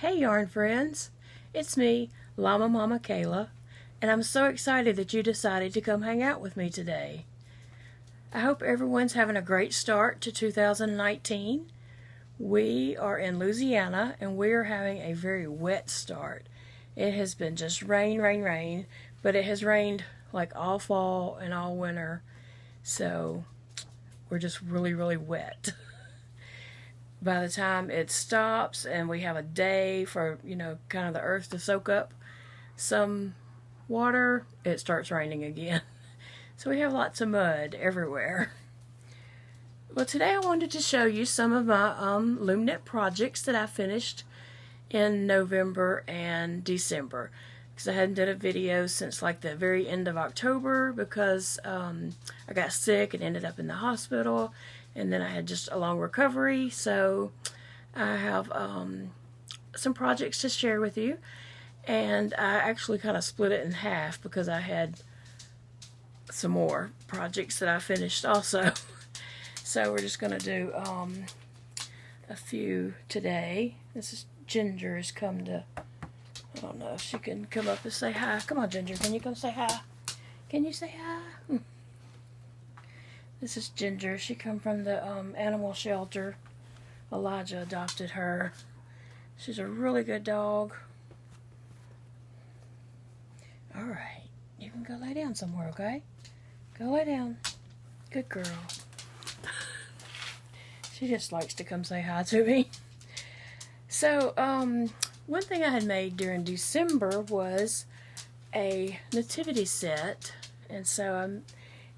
Hey yarn friends, it's me, Llama Mama Kayla, and I'm so excited that you decided to come hang out with me today. I hope everyone's having a great start to 2019. We are in Louisiana and we are having a very wet start. It has been just rain, but it has rained like all fall and all winter, so we're just really wet. By the time it stops and we have a day for, kind of the earth to soak up some water, it starts raining again. So we have lots of mud everywhere. Well, today I wanted to show you some of my Loom knit projects that I finished in November and December. Because I hadn't done a video since like the very end of October because I got sick and ended up in the hospital. And then I had just a long recovery, so I have some projects to share with you. And I actually kind of split it in half because I had some more projects that I finished also. So we're just going to do a few today. This is Ginger has come to, I don't know if she can come up and say hi. Come on, Ginger, can you come say hi? Can you say hi? This is Ginger. She come from the animal shelter. Elijah adopted her. She's a really good dog. Alright, you can go lay down somewhere, okay? Go lay down. Good girl. She just likes to come say hi to me. So, one thing I had made during December was a nativity set. And so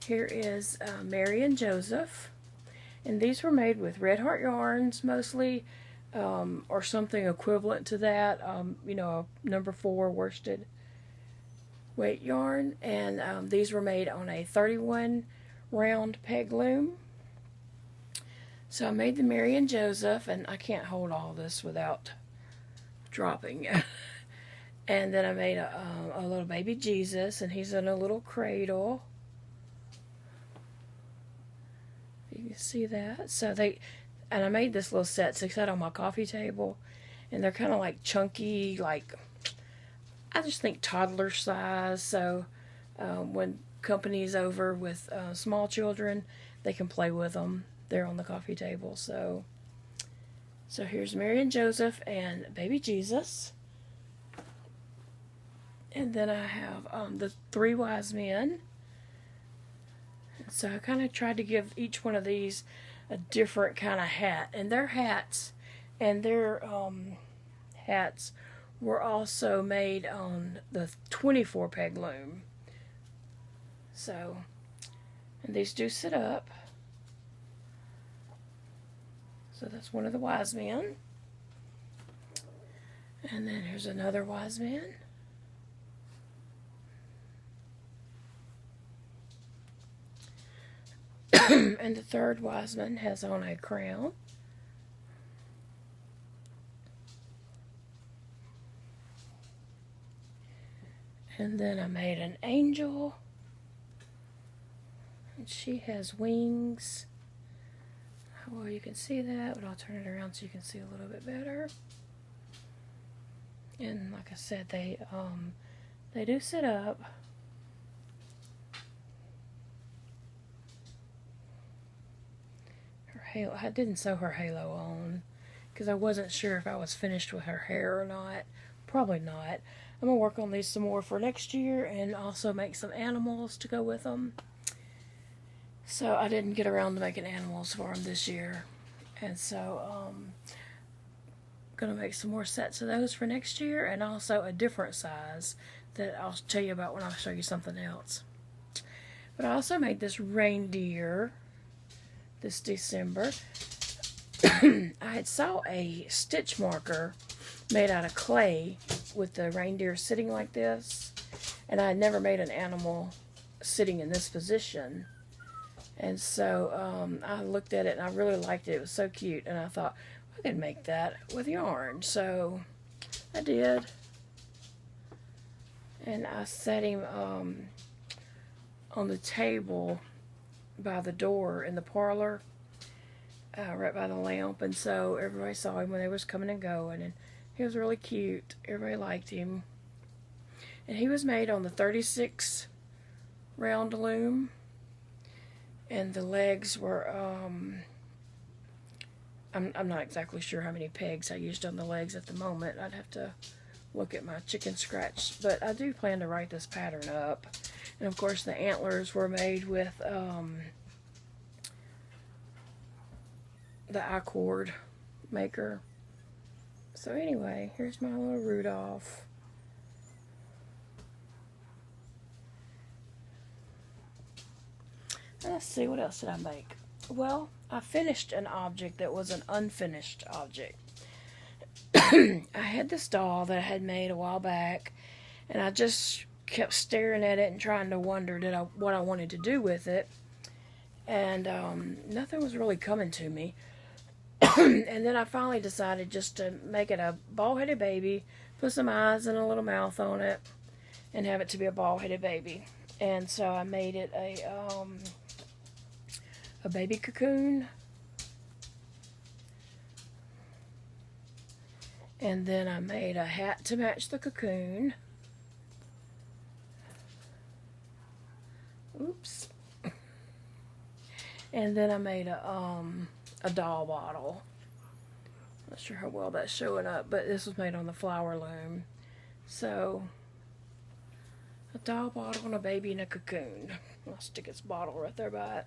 here is Mary and Joseph, and these were made with Red Heart yarns mostly, or something equivalent to that, a number 4 worsted weight yarn, and these were made on a 31 round peg loom. So I made the Mary and Joseph, and I can't hold all this without dropping. And then I made a little baby Jesus, and he's in a little cradle. You can see that. And I made this little set to set on my coffee table, and they're kind of like chunky, like I just think toddler size. So when company's over with small children, they can play with them. They're on the coffee table. So here's Mary and Joseph and baby Jesus, and then I have the 3 wise men. So I kind of tried to give each one of these a different kind of hat. And their hats were also made on the 24 peg loom. So, and these do sit up. So that's one of the wise men. And then here's another wise man. And the 3rd wise man has on a crown. And then I made an angel, and she has wings. Well, you can see that, but I'll turn it around so you can see a little bit better. And like I said, they do sit up. I didn't sew her halo on because I wasn't sure if I was finished with her hair or not. Probably not. I'm going to work on these some more for next year and also make some animals to go with them. So I didn't get around to making animals for them this year. And so I'm going to make some more sets of those for next year, and also a different size that I'll tell you about when I show you something else. But I also made this reindeer this December. I had saw a stitch marker made out of clay with the reindeer sitting like this, and I had never made an animal sitting in this position. And so I looked at it and I really liked it. It was so cute, and I thought I could make that with yarn. So I did, and I set him on the table by the door in the parlor, right by the lamp, and so everybody saw him when they was coming and going, and He was really cute. Everybody liked him. And he was made on the 36 round loom. And the legs were, I'm not exactly sure how many pegs I used on the legs at the moment. I'd have to look at my chicken scratch. But I do plan to write this pattern up. And of course the antlers were made with the I-cord maker. So anyway, here's my little Rudolph. Let's see, what else did I make? Well, I finished an object that was an unfinished object. I had this doll that I had made a while back, and I just kept staring at it and trying to wonder what I wanted to do with it. And nothing was really coming to me. And then I finally decided just to make it a bald-headed baby, put some eyes and a little mouth on it, and have it to be a bald-headed baby. And so I made it a baby cocoon. And then I made a hat to match the cocoon. Oops. And then I made a doll bottle. Not sure how well that's showing up, but this was made on the flower loom. So, a doll bottle and a baby in a cocoon. I'll stick its bottle right there by it.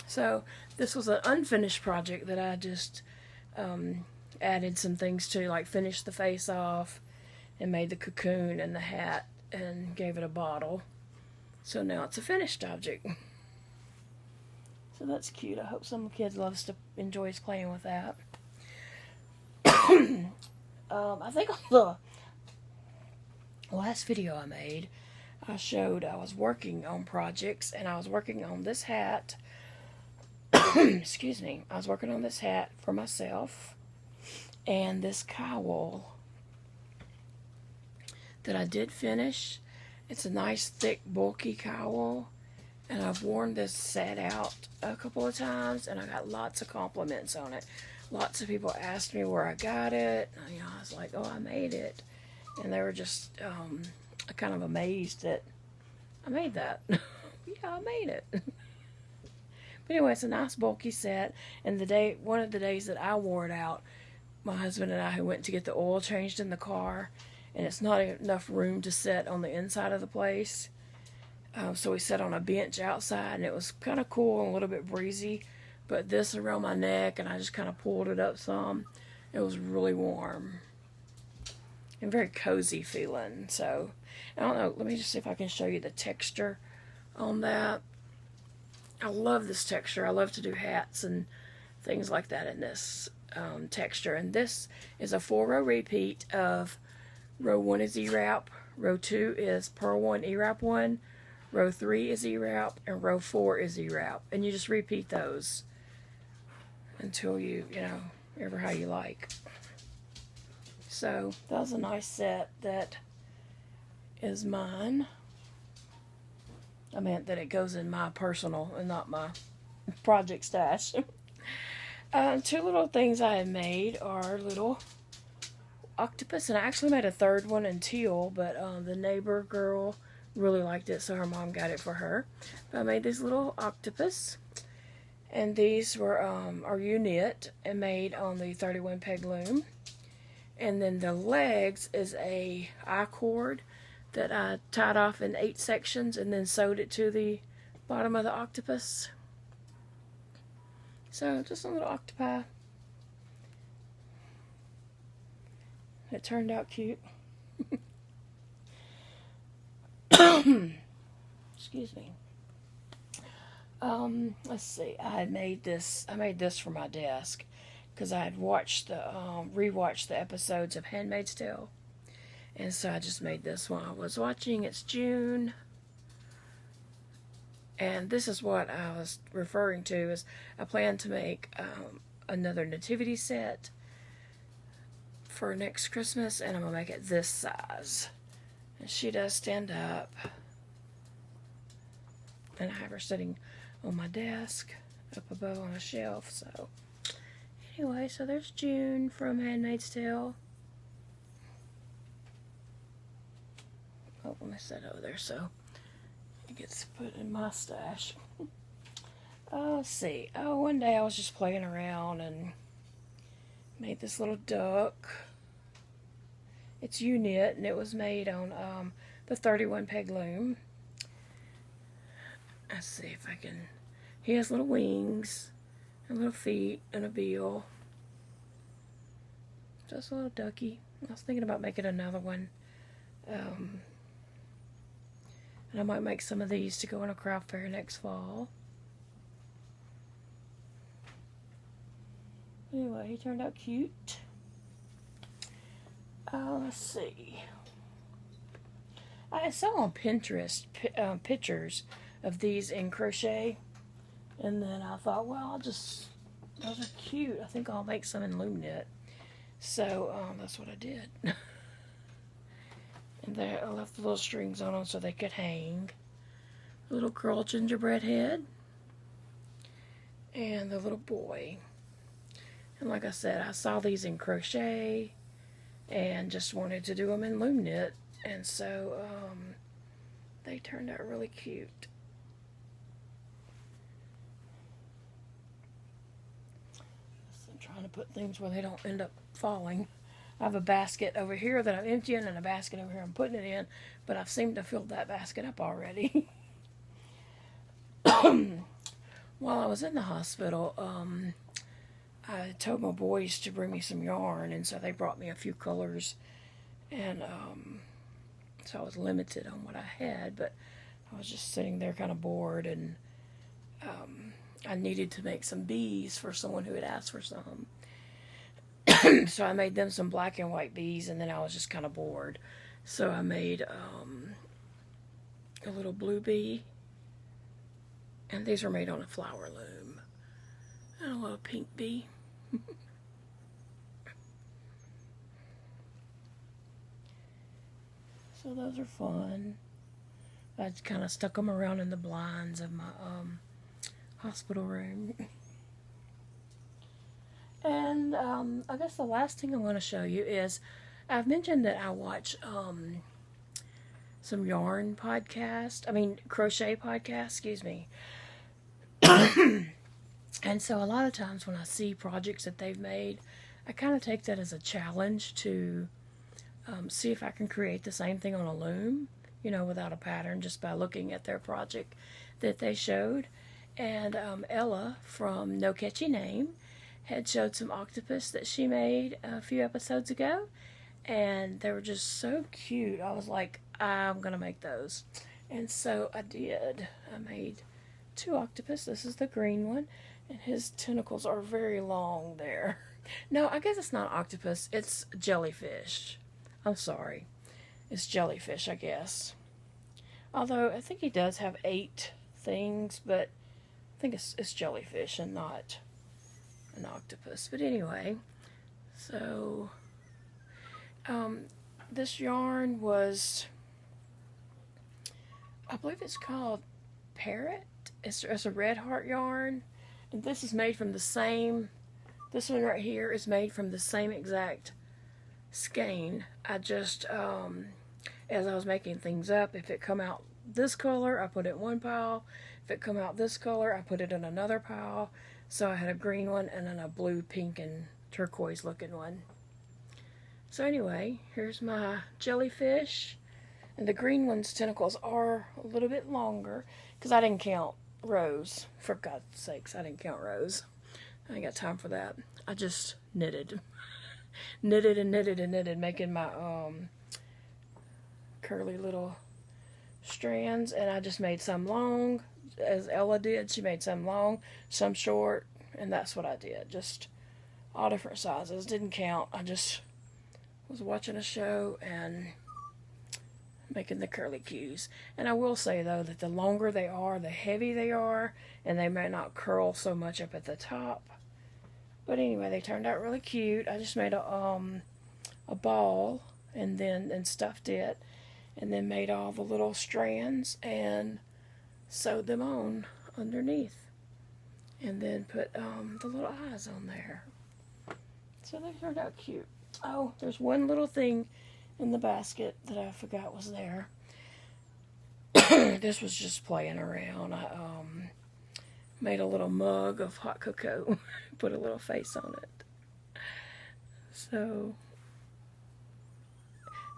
So, this was an unfinished project that I just added some things to, like finished the face off and made the cocoon and the hat and gave it a bottle. So now it's a finished object. So that's cute. I hope some kid enjoys playing with that. I think on the last video I made, I showed I was working on projects, and I was working on this hat. Excuse me. I was working on this hat for myself, and this cowl that I did finish. It's a nice, thick, bulky cowl. And I've worn this set out a couple of times, and I got lots of compliments on it. Lots of people asked me where I got it. You know, I was like, oh, I made it. And they were just kind of amazed that I made that. Yeah, I made it. But anyway, it's a nice bulky set. And one of the days that I wore it out, my husband and I went to get the oil changed in the car, and it's not enough room to sit on the inside of the place. So we sat on a bench outside, and it was kind of cool and a little bit breezy. But this around my neck, and I just kind of pulled it up some. It was really warm and very cozy feeling. So, I don't know. Let me just see if I can show you the texture on that. I love this texture. I love to do hats and things like that in this texture. And this is a 4-row repeat of row 1 is E-wrap, row 2 is purl 1, E-wrap 1, row 3 is E-wrap, and row 4 is E-wrap. And you just repeat those until you know, ever how you like. So, that was a nice set that is mine. I meant that it goes in my personal and not my project stash. Two little things I had made are little octopus, and I actually made a third one in teal, but the neighbor girl really liked it, so her mom got it for her. But I made this little octopus, and these were are U-knit and made on the 31 peg loom. And then the legs is a I-cord that I tied off in 8 sections and then sewed it to the bottom of the octopus. So just a little octopi. It turned out cute. Excuse me. Let's see. I made this for my desk because I had watched rewatched the episodes of Handmaid's Tale, and so I just made this while I was watching. It's June, and this is what I was referring to. Is I plan to make another nativity set for next Christmas, and I'm gonna make it this size. And she does stand up, and I have her sitting on my desk up above on a shelf. So Anyway, so there's June from Handmaid's Tale. Oh, let me set over there so it gets put in my stash. Let's see. Oh, one day I was just playing around and made this little duck. It's U-knit, and it was made on the 31 peg loom. Let's see if I can. He has little wings and little feet and a bill. Just a little ducky. I was thinking about making another one. And I might make some of these to go in a craft fair next fall. Anyway, he turned out cute. Let's see. I saw on Pinterest pictures of these in crochet, and then I thought, well, those are cute. I think I'll make some in Loom knit. So that's what I did. And there, I left the little strings on them so they could hang. The little girl gingerbread head, and the little boy. And like I said, I saw these in crochet and just wanted to do them in Loom knit, and so they turned out really cute. So I'm trying to put things where they don't end up falling. I have a basket over here that I'm emptying and a basket over here I'm putting it in, but I've seemed to fill that basket up already. While I was in the hospital, I told my boys to bring me some yarn, and so they brought me a few colors, and so I was limited on what I had, but I was just sitting there kind of bored, and I needed to make some bees for someone who had asked for some. So I made them some black and white bees, and then I was just kind of bored. So I made a little blue bee, and these were made on a flower loom, and a little pink bee. So those are fun. I kind of stuck them around in the blinds of my hospital room. And I guess the last thing I want to show you is, I've mentioned that I watch some yarn crochet podcast, excuse me. And so a lot of times when I see projects that they've made, I kind of take that as a challenge to see if I can create the same thing on a loom, without a pattern, just by looking at their project that they showed. And Ella from No Catchy Name had showed some octopus that she made a few episodes ago, and they were just so cute. I was like, I'm gonna make those, and so I did. I made 2 octopus. This is the green one, and his tentacles are very long there. No, I guess it's not octopus, it's jellyfish. I'm sorry, it's jellyfish, I guess. Although I think he does have 8 things, but I think it's jellyfish and not an octopus. But anyway, so this yarn was, I believe it's called Parrot. It's a red heart yarn, and this is made from this one right here is made from the same exact skein. I just as I was making things up, if it come out this color, I put it in one pile. If it come out this color, I put it in another pile. So I had a green one and then a blue, pink, and turquoise looking one. So anyway, here's my jellyfish. And the green one's tentacles are a little bit longer, because I didn't count rows. For God's sakes, I didn't count rows. I ain't got time for that. I just knitted. Knitted and knitted and knitted, making my curly little strands. And I just made some long, as Ella did. She made some long, some short, and that's what I did. Just all different sizes. Didn't count. I just was watching a show and making the curly cues. And I will say, though, that the longer they are, the heavy they are, and they may not curl so much up at the top. But anyway, they turned out really cute. I just made a ball and stuffed it, and then made all the little strands and sewed them on underneath, and then put the little eyes on there. So they turned out cute. Oh, there's one little thing in the basket that I forgot was there. This was just playing around. I made a little mug of hot cocoa, put a little face on it. So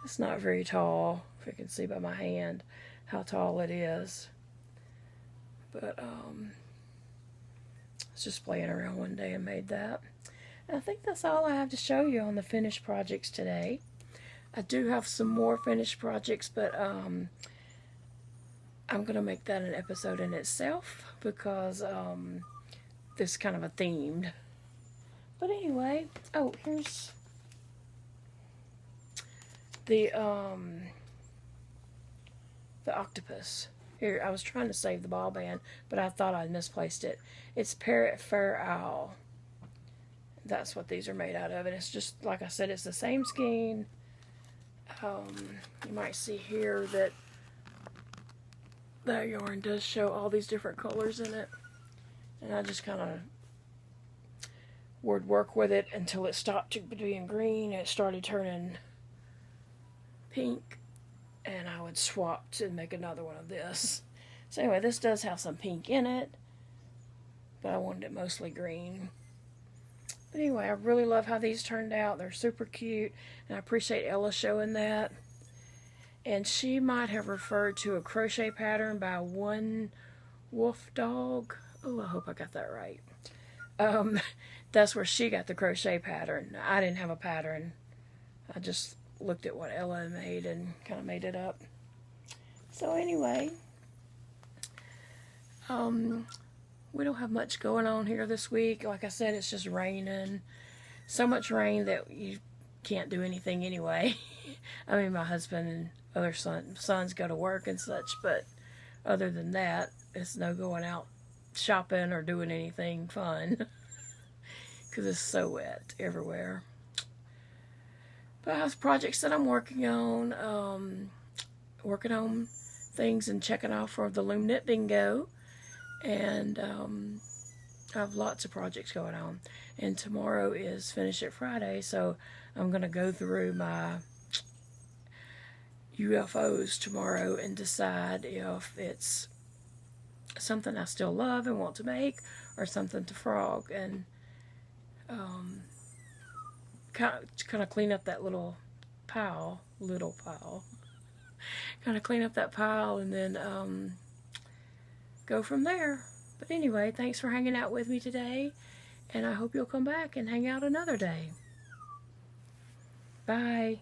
it's not very tall, if you can see by my hand how tall it is. But I was just playing around one day and made that. And I think that's all I have to show you on the finished projects today. I do have some more finished projects, but I'm going to make that an episode in itself because this is kind of a themed. But anyway, oh, here's the octopus. Here, I was trying to save the ball band, but I thought I'd misplaced it. It's parrot fur owl. That's what these are made out of, and it's just, like I said, it's the same skein. You might see here that that yarn does show all these different colors in it, and I just kind of would work with it until it stopped being green and it started turning pink, and I would swap to make another one of this. So anyway, this does have some pink in it, but I wanted it mostly green. But anyway, I really love how these turned out. They're super cute, and I appreciate Ella showing that. And she might have referred to a crochet pattern by One Wolf Dog. Oh, I hope I got that right. That's where she got the crochet pattern. I didn't have a pattern. I just looked at what Ella made and kind of made it up. So anyway, we don't have much going on here this week. Like I said, it's just raining. So much rain that you can't do anything anyway. I mean, my husband and other sons go to work and such, but other than that, it's no going out shopping or doing anything fun because it's so wet everywhere. But I have projects that I'm working on things and checking off for the Loom Knit Bingo. And I have lots of projects going on. And tomorrow is Finish It Friday, so I'm going to go through my UFOs tomorrow and decide if it's something I still love and want to make or something to frog. And kind of clean up that little pile. Kind of clean up that pile and then go from there. But anyway, thanks for hanging out with me today, and I hope you'll come back and hang out another day. Bye.